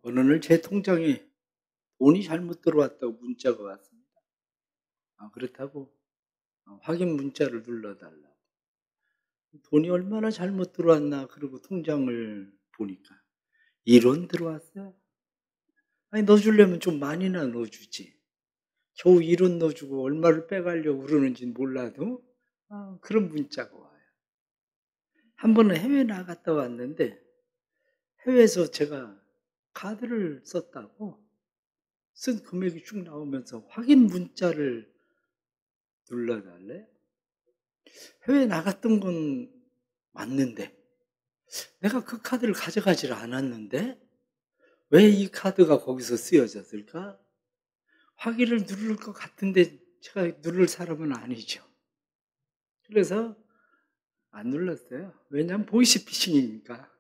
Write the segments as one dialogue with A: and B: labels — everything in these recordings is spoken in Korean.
A: 어느 날 제 통장에 돈이 잘못 들어왔다고 문자가 왔습니다. 그렇다고 확인 문자를 눌러달라고. 돈이 얼마나 잘못 들어왔나 그러고 통장을 보니까 1원 들어왔어요. 아니 넣어주려면 좀 많이나 넣어주지. 겨우 1원 넣어주고 얼마를 빼가려고 그러는지는 몰라도 그런 문자가 와요. 한 번은 해외 나갔다 왔는데 해외에서 제가 카드를 썼다고 쓴 금액이 쭉 나오면서 확인 문자를 눌러달래? 해외에 나갔던 건 맞는데 내가 그 카드를 가져가지를 않았는데 왜 이 카드가 거기서 쓰여졌을까? 확인을 누를 것 같은데 제가 누를 사람은 아니죠. 그래서 안 눌렀어요. 왜냐하면 보이스피싱이니까.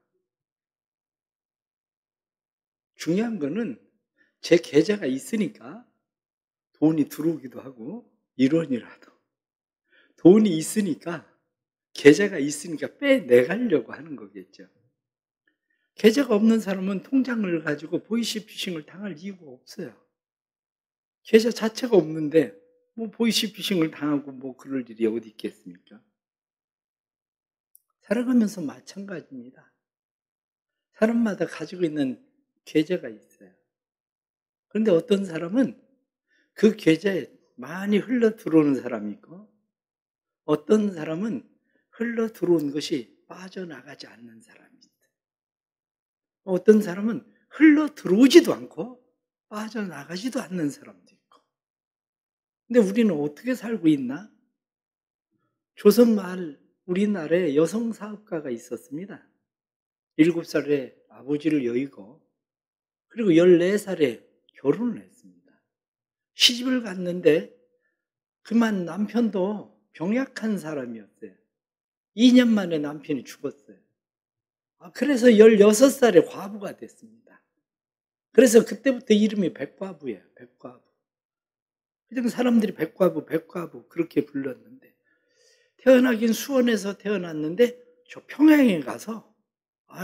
A: 중요한 거는 제 계좌가 있으니까 돈이 들어오기도 하고 1원이라도 돈이 있으니까 계좌가 있으니까 빼내가려고 하는 거겠죠. 계좌가 없는 사람은 통장을 가지고 보이스피싱을 당할 이유가 없어요. 계좌 자체가 없는데 뭐 보이스피싱을 당하고 뭐 그럴 일이 어디 있겠습니까? 살아가면서 마찬가지입니다. 사람마다 가지고 있는 계좌가 있어요. 그런데 어떤 사람은 그 계좌에 많이 흘러 들어오는 사람이 있고 어떤 사람은 흘러 들어온 것이 빠져나가지 않는 사람이 있어요. 어떤 사람은 흘러 들어오지도 않고 빠져나가지도 않는 사람도 있고. 근데 우리는 어떻게 살고 있나? 조선 말 우리나라에 여성 사업가가 있었습니다. 7살에 아버지를 여의고 그리고 14살에 결혼을 했습니다. 시집을 갔는데 그만 남편도 병약한 사람이었어요. 2년 만에 남편이 죽었어요. 그래서 16살에 과부가 됐습니다. 그래서 그때부터 이름이 백과부예요. 백과부. 그냥 사람들이 백과부, 백과부 그렇게 불렀는데 태어나긴 수원에서 태어났는데 저 평양에 가서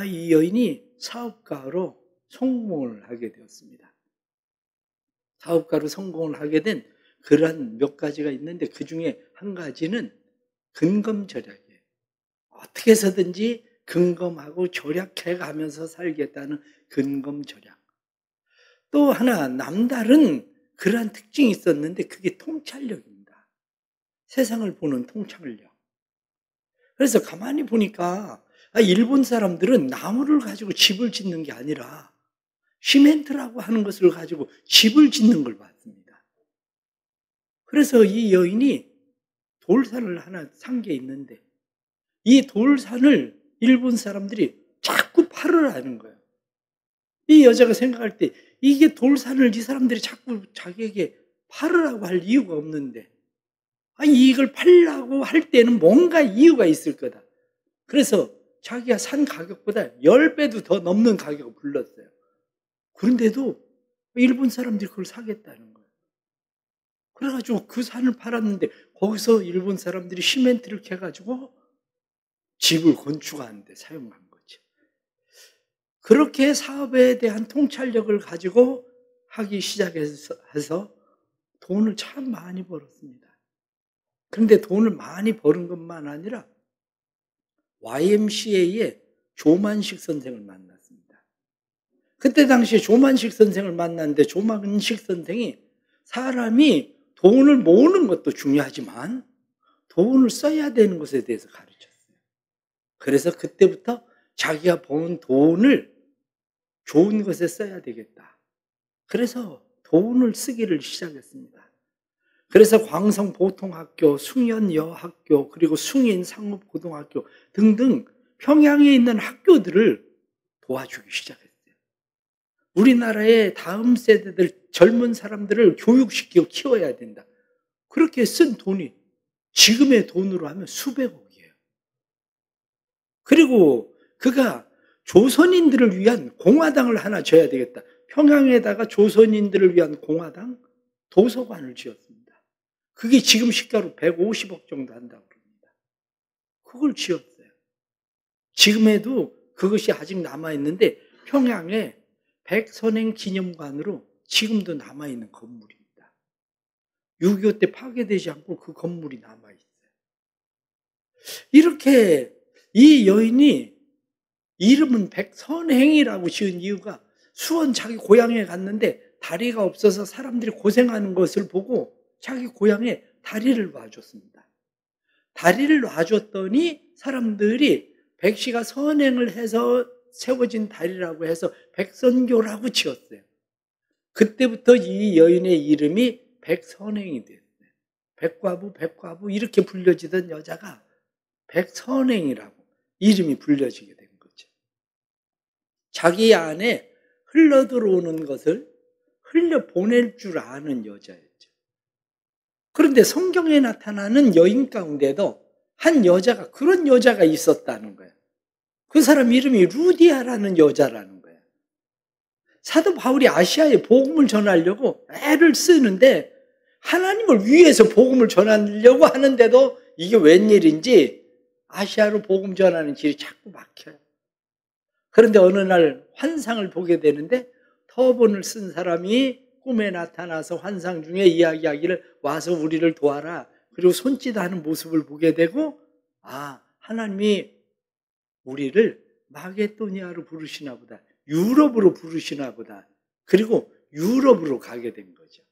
A: 이 여인이 사업가로 성공을 하게 되었습니다. 사업가로 성공을 하게 된 그러한 몇 가지가 있는데 그 중에 한 가지는 근검절약이에요. 어떻게 해서든지 근검하고 절약해 가면서 살겠다는 근검절약. 또 하나 남다른 그러한 특징이 있었는데 그게 통찰력입니다. 세상을 보는 통찰력. 그래서 가만히 보니까 일본 사람들은 나무를 가지고 집을 짓는 게 아니라 시멘트라고 하는 것을 가지고 집을 짓는 걸 봤습니다. 그래서 이 여인이 돌산을 하나 산 게 있는데 이 돌산을 일본 사람들이 자꾸 팔으라는 거예요. 이 여자가 생각할 때 이게 돌산을 이 사람들이 자꾸 자기에게 팔으라고 할 이유가 없는데 이걸 팔려고 할 때는 뭔가 이유가 있을 거다. 그래서 자기가 산 가격보다 10배도 더 넘는 가격을 불렀어요. 그런데도 일본 사람들이 그걸 사겠다는 거예요. 그래가지고 그 산을 팔았는데 거기서 일본 사람들이 시멘트를 캐가지고 집을 건축하는데 사용한 거죠. 그렇게 사업에 대한 통찰력을 가지고 하기 시작해서 돈을 참 많이 벌었습니다. 그런데 돈을 많이 버는 것만 아니라 YMCA의 조만식 선생을 만났습니다. 그때 당시에 조만식 선생을 만났는데 조만식 선생이 사람이 돈을 모으는 것도 중요하지만 돈을 써야 되는 것에 대해서 가르쳤어요. 그래서 그때부터 자기가 번 돈을 좋은 것에 써야 되겠다. 그래서 돈을 쓰기를 시작했습니다. 그래서 광성보통학교, 숭연여학교, 그리고 숭인상업고등학교 등등 평양에 있는 학교들을 도와주기 시작했어요. 우리나라의 다음 세대들, 젊은 사람들을 교육시키고 키워야 된다. 그렇게 쓴 돈이 지금의 돈으로 하면 수백억이에요. 그리고 그가 조선인들을 위한 공화당을 하나 져야 되겠다. 평양에다가 조선인들을 위한 공화당 도서관을 지었습니다. 그게 지금 시가로 150억 정도 한다고 그럽니다. 그걸 지었어요. 지금에도 그것이 아직 남아있는데 평양에 백선행 기념관으로 지금도 남아있는 건물입니다. 6.25 때 파괴되지 않고 그 건물이 남아있어요. 이렇게 이 여인이 이름은 백선행이라고 지은 이유가 수원 자기 고향에 갔는데 다리가 없어서 사람들이 고생하는 것을 보고 자기 고향에 다리를 놔줬습니다. 다리를 놔줬더니 사람들이 백씨가 선행을 해서 세워진 다리라고 해서 백선교라고 지었어요. 그때부터 이 여인의 이름이 백선행이 됐어요. 백과부 이렇게 불려지던 여자가 백선행이라고 이름이 불려지게 된 거죠. 자기 안에 흘러들어오는 것을 흘려보낼 줄 아는 여자였죠. 그런데 성경에 나타나는 여인 가운데도 한 여자가, 그런 여자가 있었다는 거예요. 그 사람 이름이 루디아라는 여자라는 거예요. 사도 바울이 아시아에 복음을 전하려고 애를 쓰는데 하나님을 위해서 복음을 전하려고 하는데도 이게 웬일인지 아시아로 복음 전하는 길이 자꾸 막혀요. 그런데 어느 날 환상을 보게 되는데 터본을 쓴 사람이 꿈에 나타나서 환상 중에 이야기하기를 와서 우리를 도와라. 그리고 손짓하는 모습을 보게 되고 하나님이 우리를 마게도니아로 부르시나 보다. 유럽으로 부르시나 보다. 그리고 유럽으로 가게 된 거죠.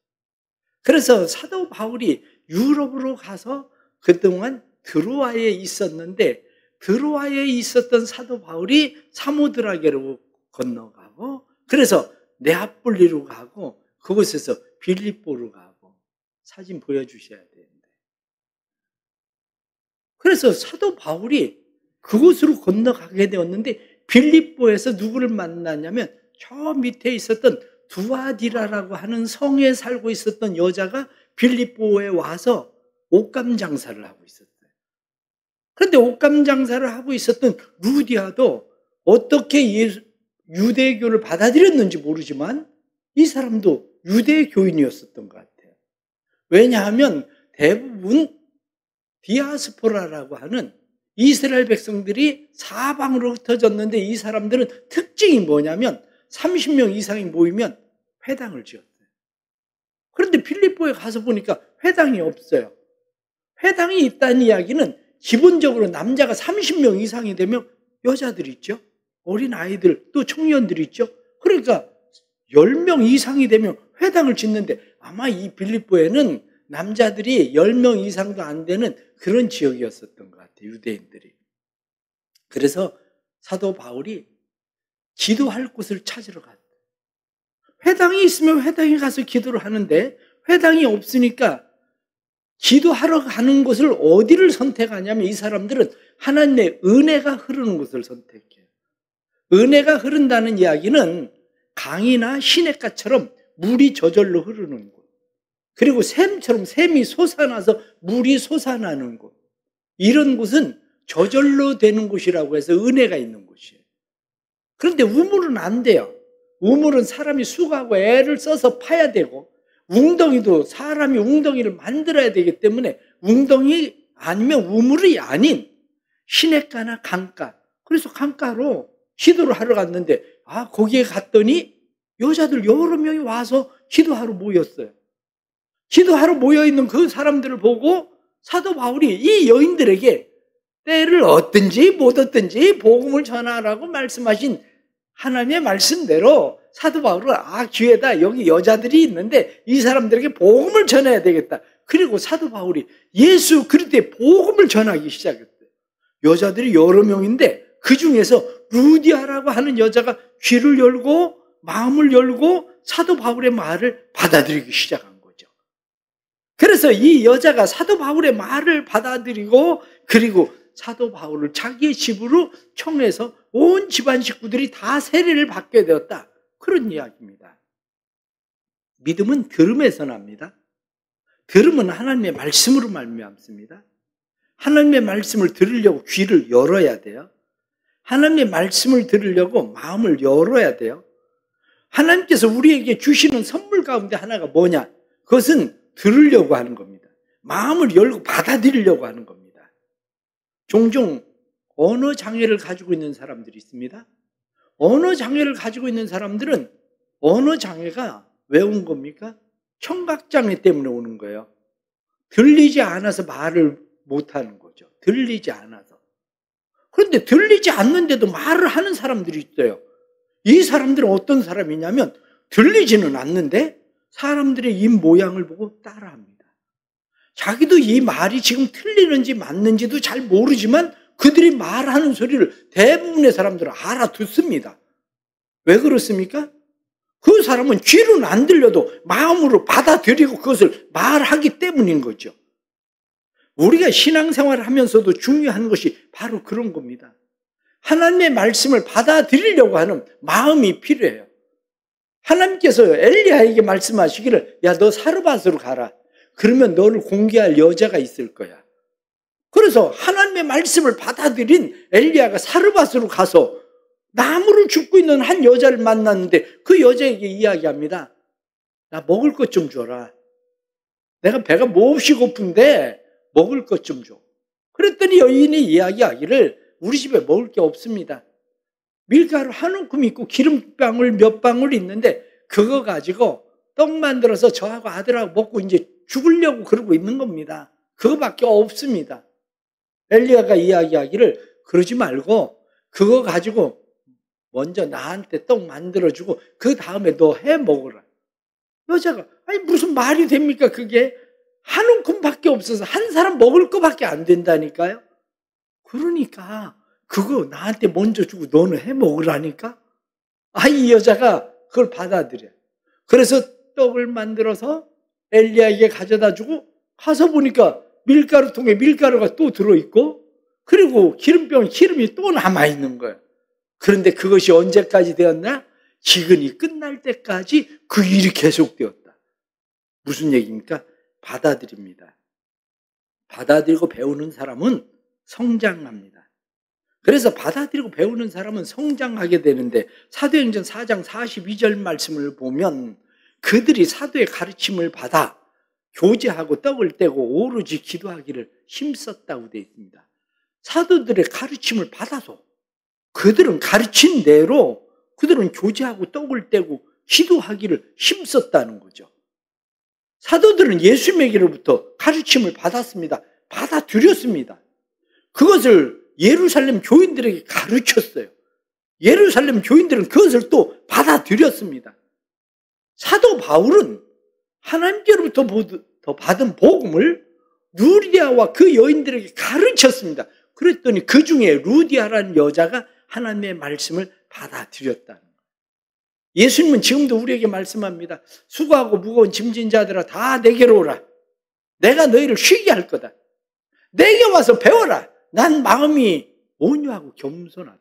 A: 그래서 사도 바울이 유럽으로 가서 그동안 드로아에 있었는데 드로아에 있었던 사도 바울이 사모드라게로 건너가고 그래서 네아폴리로 가고 그곳에서 빌립보로 가고 사진 보여주셔야 되는데 그래서 사도 바울이 그곳으로 건너가게 되었는데 빌립보에서 누구를 만나냐면 저 밑에 있었던 두아디라라고 하는 성에 살고 있었던 여자가 빌립보에 와서 옷감 장사를 하고 있었어요. 그런데 옷감 장사를 하고 있었던 루디아도 어떻게 유대교를 받아들였는지 모르지만 이 사람도 유대교인이었었던 것 같아요. 왜냐하면 대부분 디아스포라라고 하는 이스라엘 백성들이 사방으로 흩어졌는데 이 사람들은 특징이 뭐냐면 30명 이상이 모이면 회당을 지었어요. 그런데 빌립보에 가서 보니까 회당이 없어요. 회당이 있다는 이야기는 기본적으로 남자가 30명 이상이 되면 여자들 있죠. 어린 아이들 또 청년들이 있죠. 그러니까 10명 이상이 되면 회당을 짓는데 아마 이 빌립보에는 남자들이 10명 이상도 안 되는 그런 지역이었었던 것 같아요. 유대인들이. 그래서 사도 바울이 기도할 곳을 찾으러 갔어요. 회당이 있으면 회당에 가서 기도를 하는데 회당이 없으니까 기도하러 가는 곳을 어디를 선택하냐면 이 사람들은 하나님의 은혜가 흐르는 곳을 선택해요. 은혜가 흐른다는 이야기는 강이나 시냇가처럼 물이 저절로 흐르는 곳, 그리고 샘처럼 샘이 솟아나서 물이 솟아나는 곳, 이런 곳은 저절로 되는 곳이라고 해서 은혜가 있는 곳이에요. 그런데 우물은 안 돼요. 우물은 사람이 수고하고 애를 써서 파야 되고 웅덩이도 사람이 웅덩이를 만들어야 되기 때문에 웅덩이 아니면 우물이 아닌 시냇가나 강가, 그래서 강가로 기도를 하러 갔는데 거기에 갔더니 여자들 여러 명이 와서 기도하러 모였어요. 기도하러 모여있는 그 사람들을 보고 사도 바울이 이 여인들에게 때를 얻든지 못 얻든지 복음을 전하라고 말씀하신 하나님의 말씀대로 사도 바울은 기회다. 여기 여자들이 있는데 이 사람들에게 복음을 전해야 되겠다. 그리고 사도 바울이 예수 그리스도의 복음을 전하기 시작했어요. 여자들이 여러 명인데 그 중에서 루디아라고 하는 여자가 귀를 열고 마음을 열고 사도 바울의 말을 받아들이기 시작한 거죠. 그래서 이 여자가 사도 바울의 말을 받아들이고 그리고 사도 바울을 자기의 집으로 청해서 온 집안 식구들이 다 세례를 받게 되었다. 그런 이야기입니다. 믿음은 들음에서 납니다. 들음은 하나님의 말씀으로 말미암습니다. 하나님의 말씀을 들으려고 귀를 열어야 돼요. 하나님의 말씀을 들으려고 마음을 열어야 돼요. 하나님께서 우리에게 주시는 선물 가운데 하나가 뭐냐? 그것은 들으려고 하는 겁니다. 마음을 열고 받아들이려고 하는 겁니다. 종종 언어 장애를 가지고 있는 사람들이 있습니다. 언어 장애를 가지고 있는 사람들은 언어 장애가 왜 온 겁니까? 청각장애 때문에 오는 거예요. 들리지 않아서 말을 못하는 거죠. 들리지 않아서. 그런데 들리지 않는데도 말을 하는 사람들이 있어요. 이 사람들은 어떤 사람이냐면 들리지는 않는데 사람들의 입 모양을 보고 따라합니다. 자기도 이 말이 지금 틀리는지 맞는지도 잘 모르지만 그들이 말하는 소리를 대부분의 사람들은 알아듣습니다. 왜 그렇습니까? 그 사람은 귀로는 안 들려도 마음으로 받아들이고 그것을 말하기 때문인 거죠. 우리가 신앙생활을 하면서도 중요한 것이 바로 그런 겁니다. 하나님의 말씀을 받아들이려고 하는 마음이 필요해요. 하나님께서 엘리야에게 말씀하시기를 야, 너 사르밧으로 가라. 그러면 너를 공개할 여자가 있을 거야. 그래서 하나님의 말씀을 받아들인 엘리야가 사르밧으로 가서 나무를 줍고 있는 한 여자를 만났는데 그 여자에게 이야기합니다. 나 먹을 것 좀 줘라. 내가 배가 몹시 고픈데 먹을 것 좀 줘. 그랬더니 여인이 이야기하기를 우리 집에 먹을 게 없습니다. 밀가루 한 움큼 있고 기름방울 몇 방울 있는데 그거 가지고 떡 만들어서 저하고 아들하고 먹고 이제 죽으려고 그러고 있는 겁니다. 그거밖에 없습니다. 엘리야가 이야기하기를 그러지 말고 그거 가지고 먼저 나한테 떡 만들어주고 그 다음에 너 해 먹으라. 여자가 아니 무슨 말이 됩니까 그게? 한 움큼밖에 없어서 한 사람 먹을 거밖에 안 된다니까요. 그러니까 그거 나한테 먼저 주고 너는 해 먹으라니까. 이 여자가 그걸 받아들여. 그래서 떡을 만들어서 엘리야에게 가져다 주고 가서 보니까 밀가루통에 밀가루가 또 들어있고 그리고 기름병에 기름이 또 남아있는 거예요. 그런데 그것이 언제까지 되었나? 기근이 끝날 때까지 그 일이 계속되었다. 무슨 얘기입니까? 받아들입니다. 받아들이고 배우는 사람은 성장합니다. 그래서 받아들이고 배우는 사람은 성장하게 되는데 사도행전 4장 42절 말씀을 보면 그들이 사도의 가르침을 받아 교제하고 떡을 떼고 오로지 기도하기를 힘썼다고 되어 있습니다. 사도들의 가르침을 받아서 그들은 가르친 대로 그들은 교제하고 떡을 떼고 기도하기를 힘썼다는 거죠. 사도들은 예수님에게로부터 가르침을 받았습니다. 받아들였습니다. 그것을 예루살렘 교인들에게 가르쳤어요. 예루살렘 교인들은 그것을 또 받아들였습니다. 사도 바울은 하나님께로부터 받은 복음을 루디아와 그 여인들에게 가르쳤습니다. 그랬더니 그 중에 루디아라는 여자가 하나님의 말씀을 받아들였다는 거예요. 예수님은 지금도 우리에게 말씀합니다. 수고하고 무거운 짐진 자들아 다 내게로 오라. 내가 너희를 쉬게 할 거다. 내게 와서 배워라. 난 마음이 온유하고 겸손하다.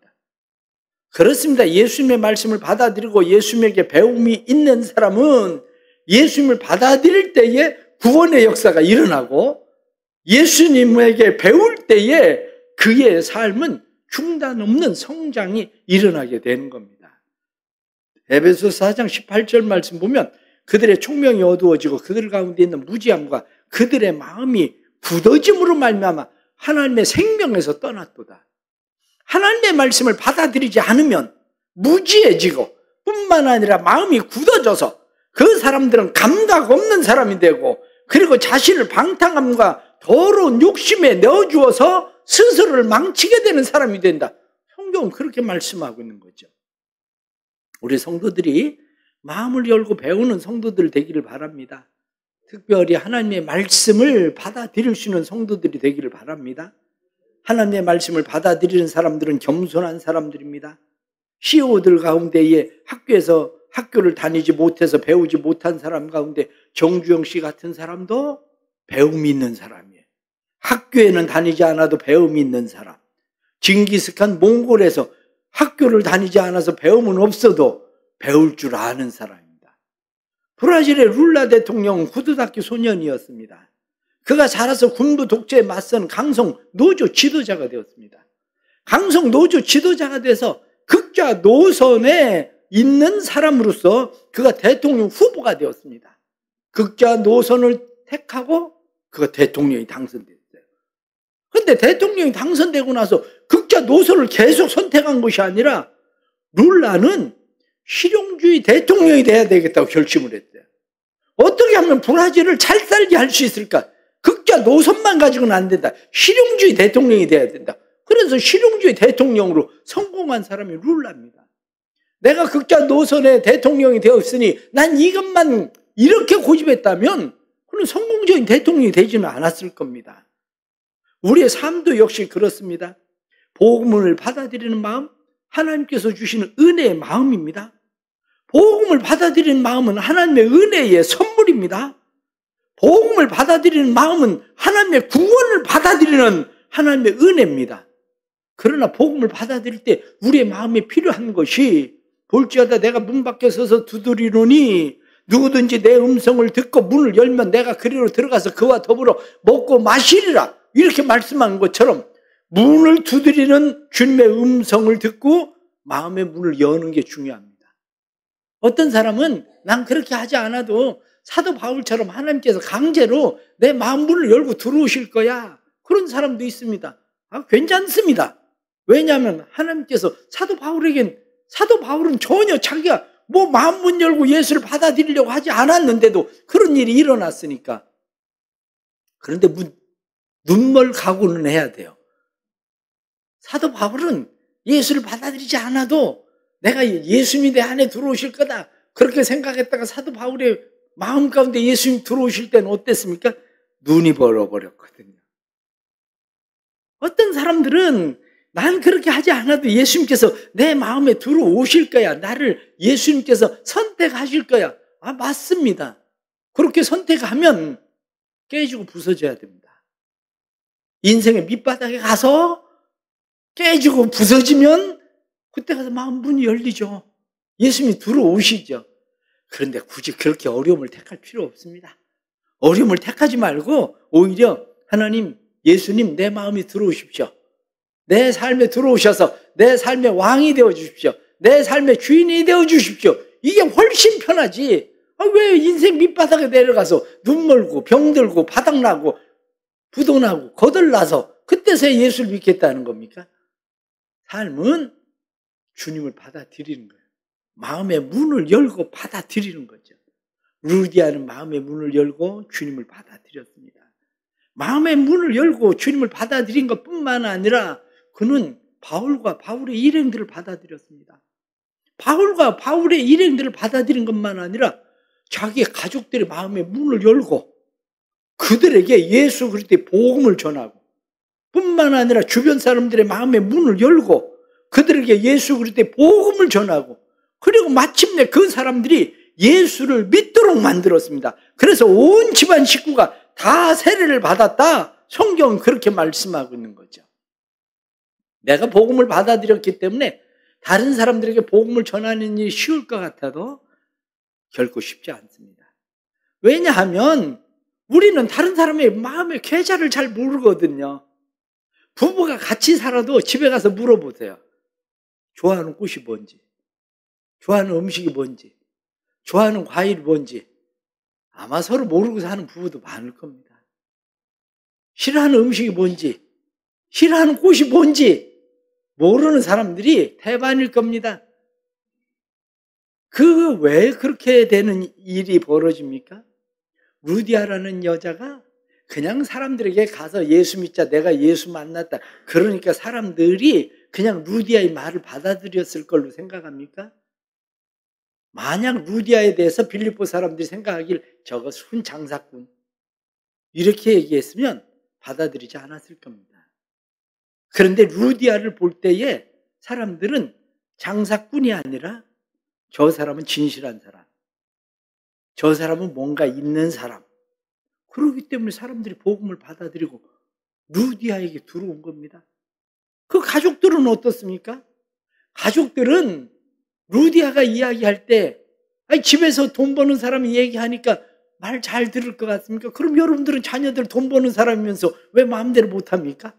A: 그렇습니다. 예수님의 말씀을 받아들이고 예수님에게 배움이 있는 사람은 예수님을 받아들일 때에 구원의 역사가 일어나고 예수님에게 배울 때에 그의 삶은 중단 없는 성장이 일어나게 되는 겁니다. 에베소서 4장 18절 말씀 보면 그들의 총명이 어두워지고 그들 가운데 있는 무지함과 그들의 마음이 굳어짐으로 말미암아 하나님의 생명에서 떠났도다. 하나님의 말씀을 받아들이지 않으면 무지해지고 뿐만 아니라 마음이 굳어져서 그 사람들은 감각 없는 사람이 되고 그리고 자신을 방탕함과 더러운 욕심에 넣어주어서 스스로를 망치게 되는 사람이 된다. 성경은 그렇게 말씀하고 있는 거죠. 우리 성도들이 마음을 열고 배우는 성도들 되기를 바랍니다. 특별히 하나님의 말씀을 받아들일 수 있는 성도들이 되기를 바랍니다. 하나님의 말씀을 받아들이는 사람들은 겸손한 사람들입니다. CEO들 가운데에 학교에서 학교를 다니지 못해서 배우지 못한 사람 가운데 정주영 씨 같은 사람도 배움이 있는 사람이에요. 학교에는 다니지 않아도 배움이 있는 사람. 징기스칸 몽골에서 학교를 다니지 않아서 배움은 없어도 배울 줄 아는 사람입니다. 브라질의 룰라 대통령은 구두닦이 소년이었습니다. 그가 자라서 군부 독재에 맞선 강성 노조 지도자가 되었습니다. 강성 노조 지도자가 돼서 극좌 노선에 있는 사람으로서 그가 대통령 후보가 되었습니다. 극좌 노선을 택하고 그가 대통령이 당선됐어요. 그런데 대통령이 당선되고 나서 극좌 노선을 계속 선택한 것이 아니라 룰라는 실용주의 대통령이 돼야 되겠다고 결심을 했대요. 어떻게 하면 브라질을 잘 살게 할 수 있을까? 극좌 노선만 가지고는 안 된다. 실용주의 대통령이 돼야 된다. 그래서 실용주의 대통령으로 성공한 사람이 룰라입니다. 내가 극좌 노선의 대통령이 되었으니 난 이것만 이렇게 고집했다면 그는 성공적인 대통령이 되지는 않았을 겁니다. 우리의 삶도 역시 그렇습니다. 복음을 받아들이는 마음, 하나님께서 주시는 은혜의 마음입니다. 복음을 받아들이는 마음은 하나님의 은혜의 선물입니다. 복음을 받아들이는 마음은 하나님의 구원을 받아들이는 하나님의 은혜입니다. 그러나 복음을 받아들일 때 우리의 마음에 필요한 것이 볼지어다 내가 문 밖에 서서 두드리노니 누구든지 내 음성을 듣고 문을 열면 내가 그리로 들어가서 그와 더불어 먹고 마시리라. 이렇게 말씀한 것처럼 문을 두드리는 주님의 음성을 듣고 마음의 문을 여는 게 중요합니다. 어떤 사람은 난 그렇게 하지 않아도 사도 바울처럼 하나님께서 강제로 내 마음 문을 열고 들어오실 거야. 그런 사람도 있습니다. 괜찮습니다. 왜냐하면 하나님께서 사도 바울은 전혀 자기가 뭐 마음 문 열고 예수를 받아들이려고 하지 않았는데도 그런 일이 일어났으니까. 그런데 눈멀 각오는 해야 돼요. 사도 바울은 예수를 받아들이지 않아도 내가 예수님이 내 안에 들어오실 거다. 그렇게 생각했다가 사도 바울의 마음 가운데 예수님 들어오실 때는 어땠습니까? 눈이 벌어버렸거든요. 어떤 사람들은 난 그렇게 하지 않아도 예수님께서 내 마음에 들어오실 거야. 나를 예수님께서 선택하실 거야. 맞습니다. 그렇게 선택하면 깨지고 부서져야 됩니다. 인생의 밑바닥에 가서 깨지고 부서지면 그때 가서 마음 문이 열리죠. 예수님이 들어오시죠. 그런데 굳이 그렇게 어려움을 택할 필요 없습니다. 어려움을 택하지 말고 오히려 하나님, 예수님 내 마음에 들어오십시오. 내 삶에 들어오셔서 내 삶의 왕이 되어주십시오. 내 삶의 주인이 되어주십시오. 이게 훨씬 편하지. 왜 인생 밑바닥에 내려가서 눈 멀고 병들고 바닥나고 부도나고 거들나서 그때서야 예수를 믿겠다는 겁니까? 삶은 주님을 받아들이는 거예요. 마음의 문을 열고 받아들이는 거죠. 루디아는 마음의 문을 열고 주님을 받아들였습니다. 마음의 문을 열고 주님을 받아들인 것뿐만 아니라 그는 바울과 바울의 일행들을 받아들였습니다. 바울과 바울의 일행들을 받아들인 것만 아니라 자기의 가족들의 마음의 문을 열고 그들에게 예수 그리스도의 복음을 전하고 뿐만 아니라 주변 사람들의 마음의 문을 열고 그들에게 예수 그리스도의 복음을 전하고 그리고 마침내 그 사람들이 예수를 믿도록 만들었습니다. 그래서 온 집안 식구가 다 세례를 받았다. 성경은 그렇게 말씀하고 있는 거죠. 내가 복음을 받아들였기 때문에 다른 사람들에게 복음을 전하는 일이 쉬울 것 같아도 결코 쉽지 않습니다. 왜냐하면 우리는 다른 사람의 마음의 계좌를 잘 모르거든요. 부부가 같이 살아도 집에 가서 물어보세요. 좋아하는 꽃이 뭔지, 좋아하는 음식이 뭔지, 좋아하는 과일이 뭔지 아마 서로 모르고 사는 부부도 많을 겁니다. 싫어하는 음식이 뭔지, 싫어하는 꽃이 뭔지 모르는 사람들이 대반일 겁니다. 왜 그렇게 되는 일이 벌어집니까? 루디아라는 여자가 그냥 사람들에게 가서 예수 믿자, 내가 예수 만났다. 그러니까 사람들이 그냥 루디아의 말을 받아들였을 걸로 생각합니까? 만약 루디아에 대해서 빌립보 사람들이 생각하길 저거 순 장사꾼 이렇게 얘기했으면 받아들이지 않았을 겁니다. 그런데 루디아를 볼 때에 사람들은 장사꾼이 아니라 저 사람은 진실한 사람, 저 사람은 뭔가 있는 사람, 그렇기 때문에 사람들이 복음을 받아들이고 루디아에게 들어온 겁니다. 그 가족들은 어떻습니까? 가족들은 루디아가 이야기할 때 집에서 돈 버는 사람이 얘기하니까 말 잘 들을 것 같습니까? 그럼 여러분들은 자녀들 돈 버는 사람이면서 왜 마음대로 못합니까?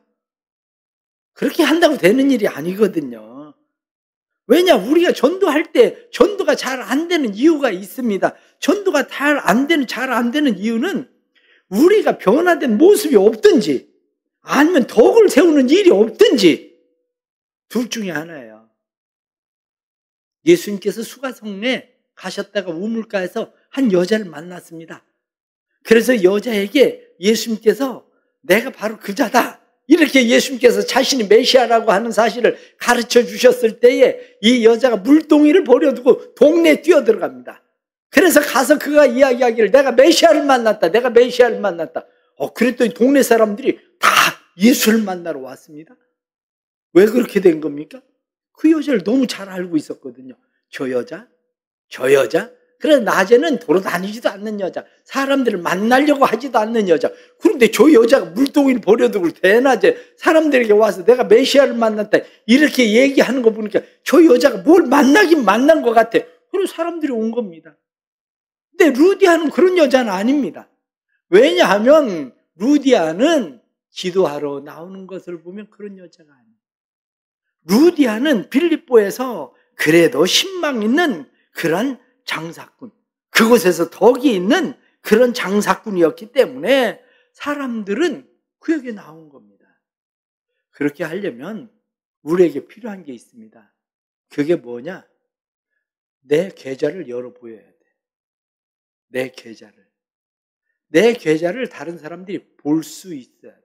A: 그렇게 한다고 되는 일이 아니거든요. 왜냐? 우리가 전도할 때 전도가 잘 안 되는 이유가 있습니다. 전도가 잘 안 되는 이유는 우리가 변화된 모습이 없든지 아니면 덕을 세우는 일이 없든지 둘 중에 하나예요. 예수님께서 수가성에 가셨다가 우물가에서 한 여자를 만났습니다. 그래서 여자에게 예수님께서 내가 바로 그자다, 이렇게 예수님께서 자신이 메시아라고 하는 사실을 가르쳐 주셨을 때에 이 여자가 물동이를 버려두고 동네에 뛰어들어갑니다. 그래서 가서 그가 이야기하기를 내가 메시아를 만났다, 내가 메시아를 만났다. 그랬더니 동네 사람들이 다 예수를 만나러 왔습니다. 왜 그렇게 된 겁니까? 그 여자를 너무 잘 알고 있었거든요. 저 여자. 그래서 낮에는 돌아다니지도 않는 여자, 사람들을 만나려고 하지도 않는 여자. 그런데 저 여자가 물동이를 버려두고 대낮에 사람들에게 와서 내가 메시아를 만났다 이렇게 얘기하는 거 보니까 저 여자가 뭘 만나긴 만난 것 같아. 그래서 사람들이 온 겁니다. 근데 루디아는 그런 여자는 아닙니다. 왜냐하면 루디아는 기도하러 나오는 것을 보면 그런 여자가 아니에요. 루디아는 빌립보에서 그래도 신망 있는 그런 장사꾼, 그곳에서 덕이 있는 그런 장사꾼이었기 때문에 사람들은 그에게 나온 겁니다. 그렇게 하려면 우리에게 필요한 게 있습니다. 그게 뭐냐? 내 계좌를 열어 보여야 돼. 내 계좌를 다른 사람들이 볼 수 있어야 돼.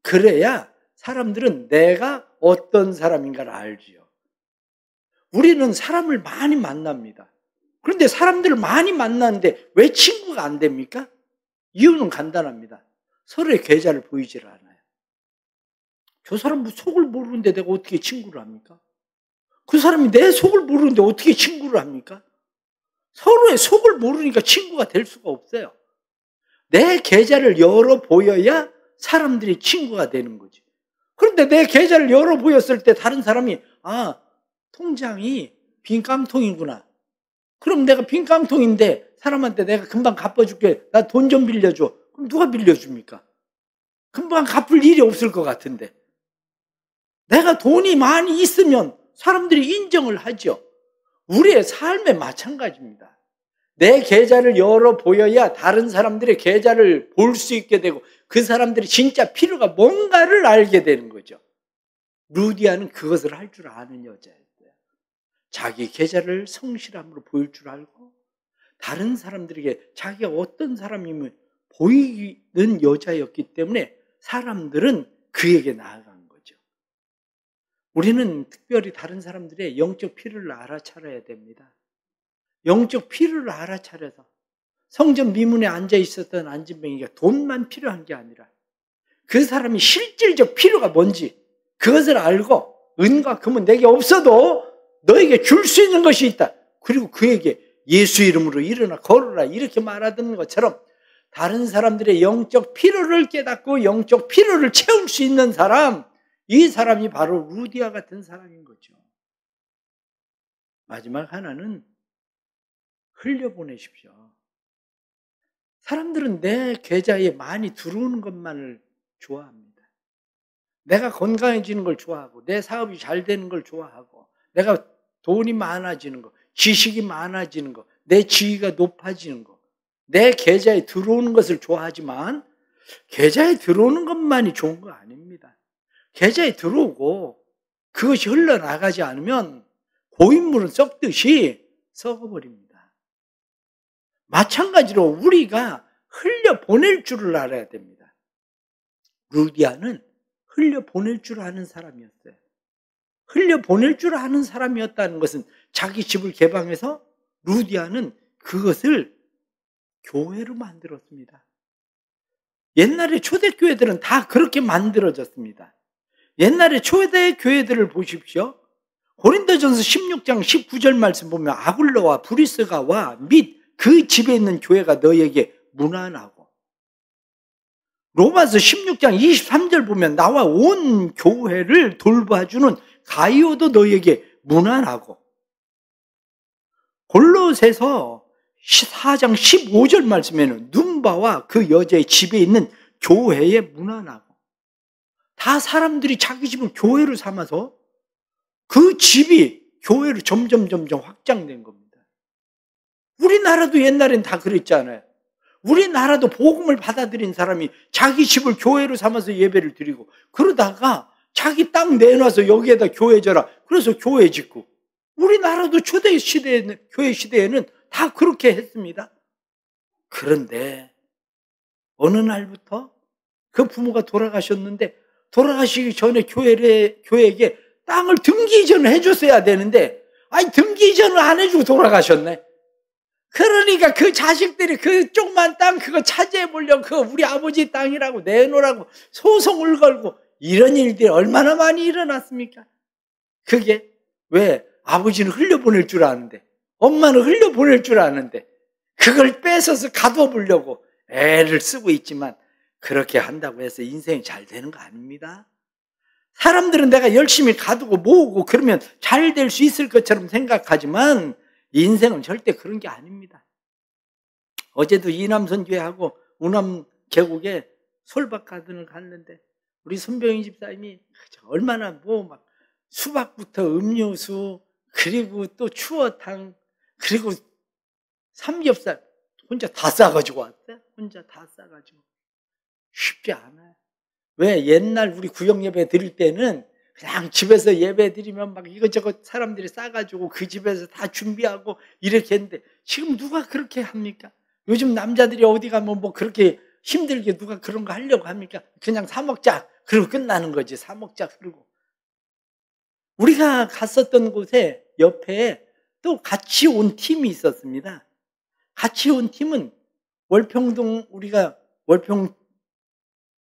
A: 그래야 사람들은 내가 어떤 사람인가를 알지요. 우리는 사람을 많이 만납니다. 그런데 사람들을 많이 만나는데 왜 친구가 안 됩니까? 이유는 간단합니다. 서로의 계좌를 보이질 않아요. 저 사람 속을 모르는데 내가 어떻게 친구를 합니까? 그 사람이 내 속을 모르는데 어떻게 친구를 합니까? 서로의 속을 모르니까 친구가 될 수가 없어요. 내 계좌를 열어 보여야 사람들이 친구가 되는 거지. 그런데 내 계좌를 열어 보였을 때 다른 사람이 통장이 빈 깡통이구나. 그럼 내가 빈 깡통인데 사람한테 내가 금방 갚아줄게, 나 돈 좀 빌려줘. 그럼 누가 빌려줍니까? 금방 갚을 일이 없을 것 같은데. 내가 돈이 많이 있으면 사람들이 인정을 하죠. 우리의 삶에 마찬가지입니다. 내 계좌를 열어 보여야 다른 사람들의 계좌를 볼 수 있게 되고 그 사람들이 진짜 필요가 뭔가를 알게 되는 거죠. 루디아는 그것을 할 줄 아는 여자였어요. 자기 계좌를 성실함으로 보일 줄 알고 다른 사람들에게 자기가 어떤 사람임을 보이는 여자였기 때문에 사람들은 그에게 나아간 거죠. 우리는 특별히 다른 사람들의 영적 필요를 알아차려야 됩니다. 영적 필요를 알아차려서 성전 미문에 앉아 있었던 안진뱅이가 돈만 필요한 게 아니라 그 사람이 실질적 필요가 뭔지 그것을 알고 은과 금은 내게 없어도 너에게 줄 수 있는 것이 있다. 그리고 그에게 예수 이름으로 일어나 걸어라 이렇게 말하던 것처럼 다른 사람들의 영적 필요를 깨닫고 영적 필요를 채울 수 있는 사람, 이 사람이 바로 루디아 같은 사람인 거죠. 마지막 하나는 흘려보내십시오. 사람들은 내 계좌에 많이 들어오는 것만을 좋아합니다. 내가 건강해지는 걸 좋아하고 내 사업이 잘 되는 걸 좋아하고 내가 돈이 많아지는 거, 지식이 많아지는 거, 내 지위가 높아지는 거, 내 계좌에 들어오는 것을 좋아하지만 계좌에 들어오는 것만이 좋은 거 아닙니다. 계좌에 들어오고 그것이 흘러나가지 않으면 고인물은 썩듯이 썩어버립니다. 마찬가지로 우리가 흘려보낼 줄을 알아야 됩니다. 루디아는 흘려보낼 줄 아는 사람이었어요. 흘려보낼 줄 아는 사람이었다는 것은 자기 집을 개방해서 루디아는 그것을 교회로 만들었습니다. 옛날에 초대교회들은 다 그렇게 만들어졌습니다. 옛날에 초대교회들을 보십시오. 고린도전서 16장 19절 말씀 보면 아굴로와 브리스가와 및 그 집에 있는 교회가 너에게 무난하고, 로마서 16장 23절 보면 나와 온 교회를 돌봐주는 가이오도 너에게 무난하고, 골로새서 4장 15절 말씀에는 눈바와 그 여자의 집에 있는 교회에 무난하고, 다 사람들이 자기 집을 교회로 삼아서 그 집이 교회로 점점 확장된 겁니다. 우리나라도 옛날엔 다 그랬잖아요. 우리나라도 복음을 받아들인 사람이 자기 집을 교회로 삼아서 예배를 드리고, 그러다가 자기 땅 내놔서 여기에다 교회 져라, 그래서 교회 짓고, 우리나라도 초대 시대에는, 교회 시대에는 다 그렇게 했습니다. 그런데 어느 날부터 그 부모가 돌아가셨는데, 돌아가시기 전에 교회에게 땅을 등기 이전을 해줬어야 되는데, 아니 등기 이전을 안 해주고 돌아가셨네. 그러니까 그 자식들이 그 조그만 땅 그거 차지해 보려고 그 우리 아버지 땅이라고 내놓으라고 소송을 걸고, 이런 일들이 얼마나 많이 일어났습니까? 그게 왜? 아버지는 흘려보낼 줄 아는데, 엄마는 흘려보낼 줄 아는데 그걸 뺏어서 가둬보려고 애를 쓰고 있지만, 그렇게 한다고 해서 인생이 잘 되는 거 아닙니다. 사람들은 내가 열심히 가두고 모으고 그러면 잘 될 수 있을 것처럼 생각하지만 인생은 절대 그런 게 아닙니다. 어제도 이남선교회하고 우남 계곡에 솔밭가든을 갔는데, 우리 손병희 집사님이 얼마나 막 수박부터 음료수, 그리고 또 추어탕, 그리고 삼겹살 혼자 다 싸가지고 왔어요. 혼자 다 싸가지고. 쉽지 않아요. 왜? 옛날 우리 구역 예배 드릴 때는 그냥 집에서 예배 드리면 막 이것저것 사람들이 싸가지고 그 집에서 다 준비하고 이렇게 했는데, 지금 누가 그렇게 합니까? 요즘 남자들이 어디 가면 뭐 그렇게 힘들게 누가 그런 거 하려고 합니까? 그냥 사 먹자 그러고 끝나는 거지. 사 먹자 그러고. 우리가 갔었던 곳에 옆에 또 같이 온 팀이 있었습니다. 같이 온 팀은 월평동, 우리가 월평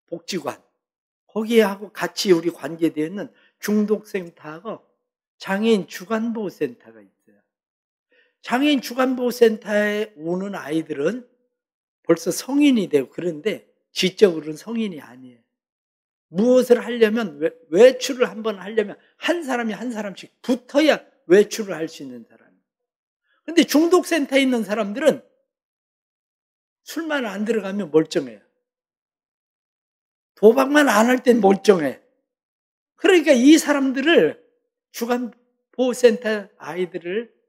A: 복지관 거기에 하고 같이 우리 관계되어 있는 중독센터하고 장애인 주간보호센터가 있어요. 장애인 주간보호센터에 오는 아이들은 벌써 성인이 되고, 그런데 지적으로는 성인이 아니에요. 무엇을 하려면, 외출을 한번 하려면 한 사람이 한 사람씩 붙어야 외출을 할 수 있는 사람. 그런데 중독센터에 있는 사람들은 술만 안 들어가면 멀쩡해요. 도박만 안 할 땐 멀쩡해. 그러니까 이 사람들을, 주간보호센터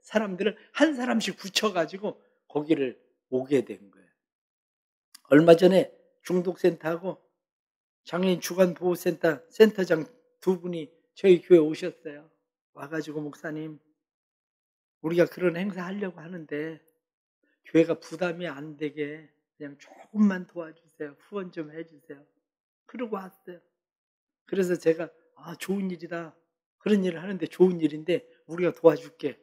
A: 사람들을 한 사람씩 붙여가지고 거기를 오게 된 거예요. 얼마 전에 중독센터하고 장애인 주간보호센터 센터장 두 분이 저희 교회 오셨어요. 와가지고, 목사님, 우리가 그런 행사 하려고 하는데 교회가 부담이 안 되게 그냥 조금만 도와주세요. 후원 좀 해주세요. 그러고 왔어요. 그래서 제가 좋은 일이다. 그런 일을 하는데 좋은 일인데 우리가 도와줄게.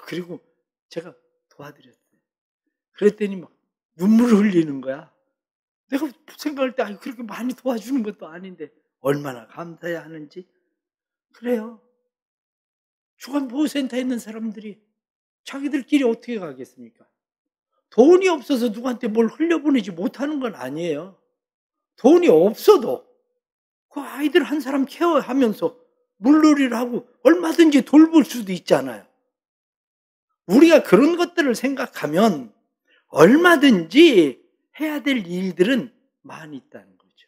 A: 그리고 제가 도와드렸어요. 그랬더니 막 눈물을 흘리는 거야. 내가 생각할 때 그렇게 많이 도와주는 것도 아닌데 얼마나 감사해야 하는지. 그래요. 주간보호센터에 있는 사람들이 자기들끼리 어떻게 가겠습니까? 돈이 없어서 누구한테 뭘 흘려보내지 못하는 건 아니에요. 돈이 없어도 그 아이들 한 사람 케어하면서 물놀이를 하고 얼마든지 돌볼 수도 있잖아요. 우리가 그런 것들을 생각하면 얼마든지 해야 될 일들은 많이 있다는 거죠.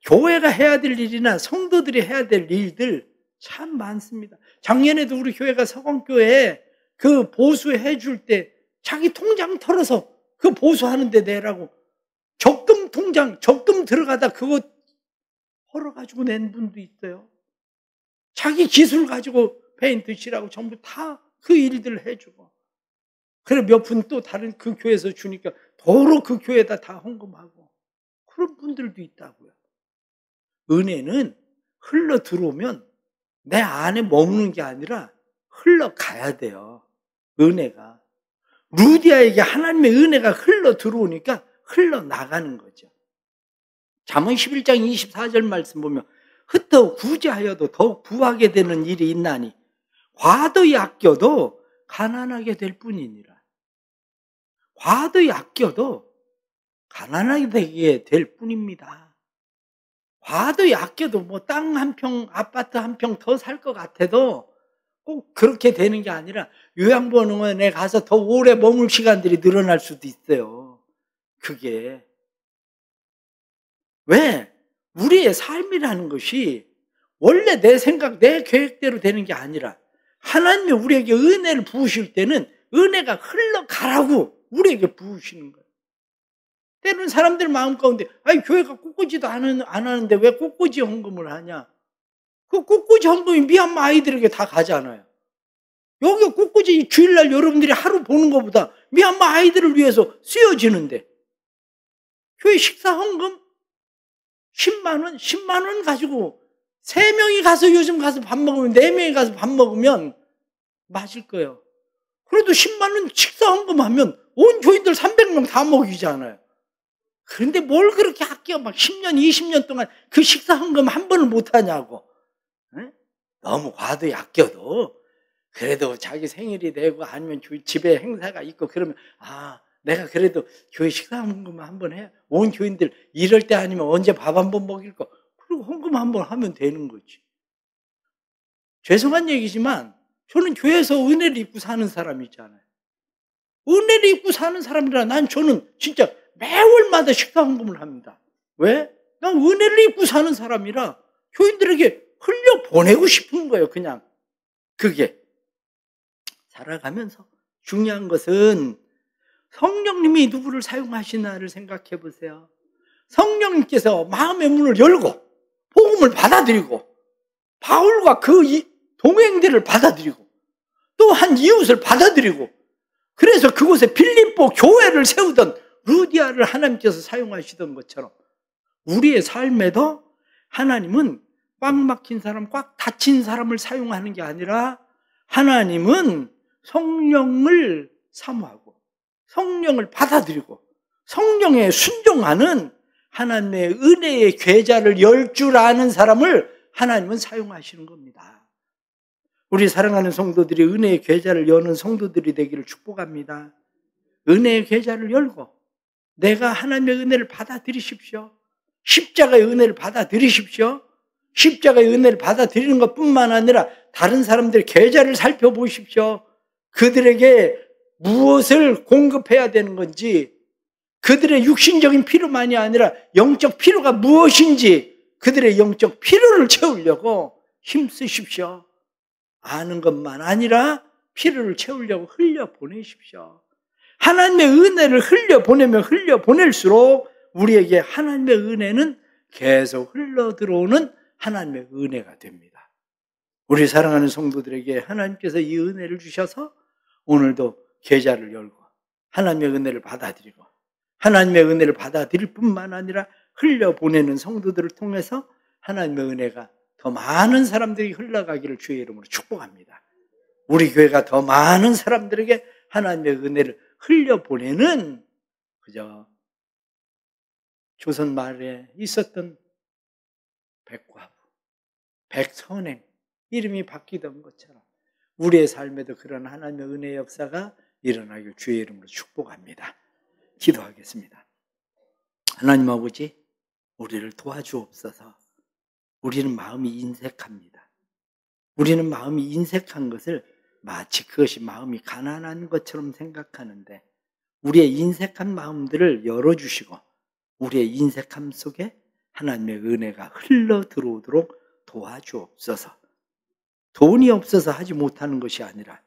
A: 교회가 해야 될 일이나 성도들이 해야 될 일들 참 많습니다. 작년에도 우리 교회가 서강교회에 그 보수해 줄 때 자기 통장 털어서 그 보수하는 데 내라고 적금 통장, 적금 들어가다 그거 헐어가지고 낸 분도 있어요. 자기 기술 가지고 페인트 칠하고 전부 다 그 일들을 해주고. 그래 몇 푼 또 다른 그 교회에서 주니까 도로 그 교회에다 다 헌금하고. 그런 분들도 있다고요. 은혜는 흘러 들어오면 내 안에 머무는 게 아니라 흘러가야 돼요. 은혜가. 루디아에게 하나님의 은혜가 흘러 들어오니까 흘러나가는 거죠. 잠언 11장 24절 말씀 보면, 흩어 구제하여도 더욱 부하게 되는 일이 있나니 과도히 아껴도 가난하게 될 뿐이니라. 과도히 아껴도 가난하게 되게 될 뿐입니다. 과도히 아껴도 뭐 땅 한 평, 아파트 한 평 더 살 것 같아도 꼭 그렇게 되는 게 아니라 요양병원에 가서 더 오래 머물 시간들이 늘어날 수도 있어요. 그게. 왜? 우리의 삶이라는 것이 원래 내 생각, 내 계획대로 되는 게 아니라 하나님이 우리에게 은혜를 부으실 때는 은혜가 흘러가라고 우리에게 부으시는 거예요. 때로는 사람들 마음 가운데 교회가 꿋꿋이도 안 하는데 왜 꿋꿋이 헌금을 하냐? 그 꿋꿋이 헌금이 미얀마 아이들에게 다 가잖아요. 여기 꿋꿋이 주일날 여러분들이 하루 보는 것보다 미얀마 아이들을 위해서 쓰여지는데 교회 식사 헌금 10만 원? 10만 원 가지고 3명이 가서 요즘 가서 밥 먹으면 4명이 가서 밥 먹으면 맞을 거예요. 그래도 10만 원 식사 헌금하면 온 교인들 300명 다 먹이잖아요. 그런데 뭘 그렇게 아껴 막 10년, 20년 동안 그 식사 헌금 한 번을 못 하냐고. 너무 과도히 아껴도 그래도 자기 생일이 되고 아니면 집에 행사가 있고 그러면 내가 그래도 교회 식사 헌금 한번 해. 온 교인들 이럴 때 아니면 언제 밥 한 번 먹일 거. 그리고 헌금 한번 하면 되는 거지. 죄송한 얘기지만 저는 교회에서 은혜를 입고 사는 사람이잖아요. 은혜를 입고 사는 사람이라 저는 진짜 매월마다 식사 헌금을 합니다. 왜? 난 은혜를 입고 사는 사람이라 교인들에게 흘려보내고 싶은 거예요. 그냥 그게. 살아가면서 중요한 것은 성령님이 누구를 사용하시나를 생각해 보세요. 성령님께서 마음의 문을 열고 복음을 받아들이고 바울과 그 동행들을 받아들이고 또한 이웃을 받아들이고 그래서 그곳에 빌립보 교회를 세우던 루디아를 하나님께서 사용하시던 것처럼 우리의 삶에도 하나님은 꽉 막힌 사람, 꽉 닫힌 사람을 사용하는 게 아니라 하나님은 성령을 사모하고 성령을 받아들이고 성령에 순종하는 하나님의 은혜의 계좌를 열 줄 아는 사람을 하나님은 사용하시는 겁니다. 우리 사랑하는 성도들이 은혜의 계좌를 여는 성도들이 되기를 축복합니다. 은혜의 계좌를 열고 내가 하나님의 은혜를 받아들이십시오. 십자가의 은혜를 받아들이십시오. 십자가의 은혜를 받아들이는 것뿐만 아니라 다른 사람들의 계좌를 살펴보십시오. 그들에게 무엇을 공급해야 되는 건지, 그들의 육신적인 필요만이 아니라 영적 필요가 무엇인지 그들의 영적 필요를 채우려고 힘쓰십시오. 아는 것만 아니라 필요를 채우려고 흘려보내십시오. 하나님의 은혜를 흘려보내면 흘려보낼수록 우리에게 하나님의 은혜는 계속 흘러들어오는 하나님의 은혜가 됩니다. 우리 사랑하는 성도들에게 하나님께서 이 은혜를 주셔서 오늘도 계좌를 열고 하나님의 은혜를 받아들이고 하나님의 은혜를 받아들일 뿐만 아니라 흘려보내는 성도들을 통해서 하나님의 은혜가 더 많은 사람들이 흘러가기를 주의 이름으로 축복합니다. 우리 교회가 더 많은 사람들에게 하나님의 은혜를 흘려보내는 그저 조선 말에 있었던 백과부, 백선행 이름이 바뀌던 것처럼 우리의 삶에도 그런 하나님의 은혜의 역사가 일어나길 주의 이름으로 축복합니다. 기도하겠습니다. 하나님 아버지, 우리를 도와주옵소서. 우리는 마음이 인색합니다. 우리는 마음이 인색한 것을 마치 그것이 마음이 가난한 것처럼 생각하는데 우리의 인색한 마음들을 열어주시고 우리의 인색함 속에 하나님의 은혜가 흘러 들어오도록 도와주옵소서. 돈이 없어서 하지 못하는 것이 아니라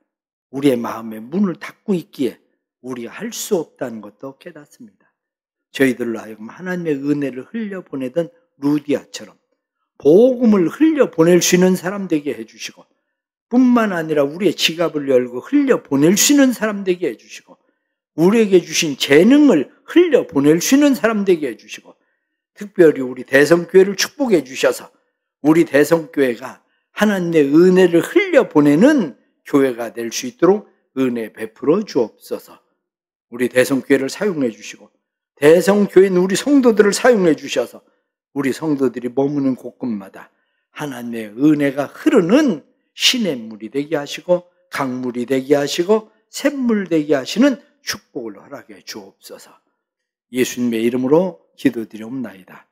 A: 우리의 마음의 문을 닫고 있기에 우리가 할 수 없다는 것도 깨닫습니다. 저희들로 하여금 하나님의 은혜를 흘려보내던 루디아처럼 복음을 흘려보낼 수 있는 사람 되게 해주시고 뿐만 아니라 우리의 지갑을 열고 흘려보낼 수 있는 사람 되게 해주시고 우리에게 주신 재능을 흘려보낼 수 있는 사람 되게 해주시고 특별히 우리 대성교회를 축복해 주셔서 우리 대성교회가 하나님의 은혜를 흘려보내는 교회가 될 수 있도록 은혜 베풀어 주옵소서. 우리 대성교회를 사용해 주시고 대성교회는 우리 성도들을 사용해 주셔서 우리 성도들이 머무는 곳곳마다 하나님의 은혜가 흐르는 시냇물이 되게 하시고 강물이 되게 하시고 샘물 되게 하시는 축복을 허락해 주옵소서. 예수님의 이름으로 기도드리옵나이다.